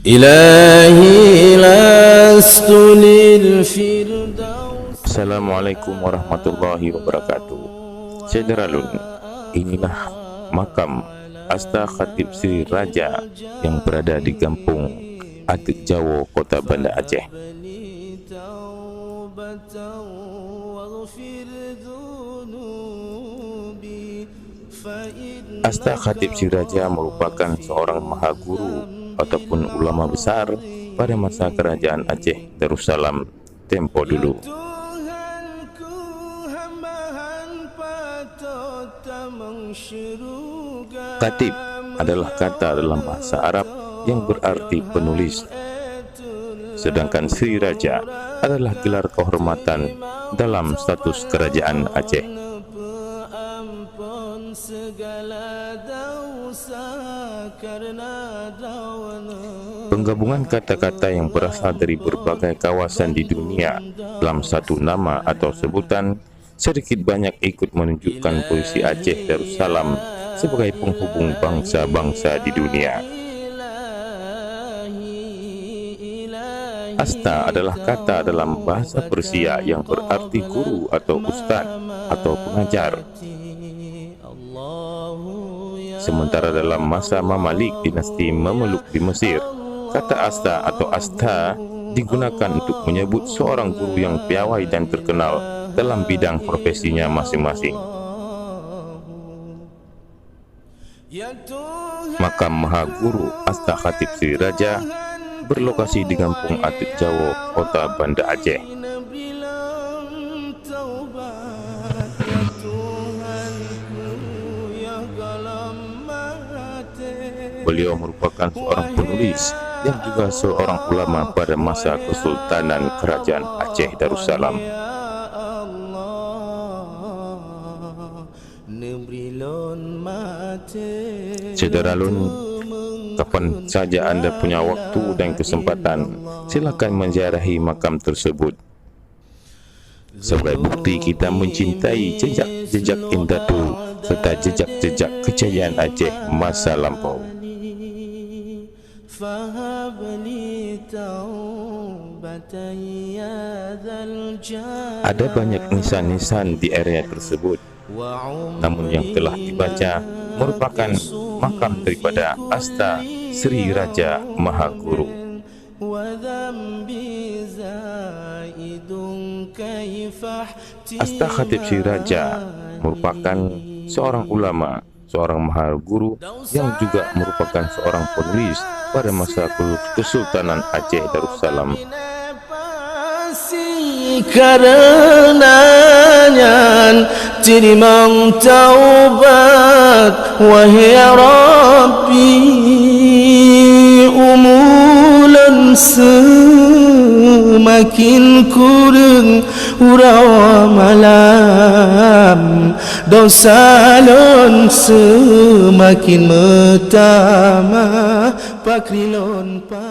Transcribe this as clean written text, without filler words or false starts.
إلهي لست للفردوس. Assalamualaikum warahmatullahi wabarakatuh. Sederalun, inilah makam Asta Khatib Sri Raja yang berada di Kampung Atik Jawo, Kota Banda Aceh. Asta Khatib Sri Raja merupakan seorang mahaguru ataupun ulama besar pada masa kerajaan Aceh Darussalam tempo dulu. Khatib adalah kata dalam bahasa Arab yang berarti penulis, sedangkan Sri Raja adalah gelar kehormatan dalam status kerajaan Aceh. Penggabungan kata-kata yang berasal dari berbagai kawasan di dunia dalam satu nama atau sebutan sedikit banyak ikut menunjukkan posisi Aceh Darussalam sebagai penghubung bangsa-bangsa di dunia. Asta adalah kata dalam bahasa Persia yang berarti guru atau ustaz atau pengajar. Sementara dalam masa Mamalik dinasti Mameluk di Mesir, kata asta atau asta digunakan untuk menyebut seorang guru yang piawai dan terkenal dalam bidang profesinya masing-masing. Makam Mahaguru Asta Khatib Sri Raja berlokasi di Kampung Atik Jawo, Kota Banda Aceh. Beliau merupakan seorang penulis yang juga seorang ulama pada masa Kesultanan Kerajaan Aceh Darussalam. Sederalun, kapan saja anda punya waktu dan kesempatan, silakan menziarahi makam tersebut. Sebagai bukti kita mencintai jejak-jejak indah dulu serta jejak-jejak kejayaan Aceh masa lampau. Ada banyak nisan-nisan di area tersebut, namun yang telah dibaca merupakan makam daripada Asta Sri Raja Mahaguru. Asta Khatib Sri Raja merupakan seorang ulama, seorang mahaguru yang juga merupakan seorang penulis pada masa Kesultanan Aceh Darussalam. Karenanya terima taubat wahai Rabbi, umulan semakin kurang urawa malam, dosa lon semakin metama pakrilon pa.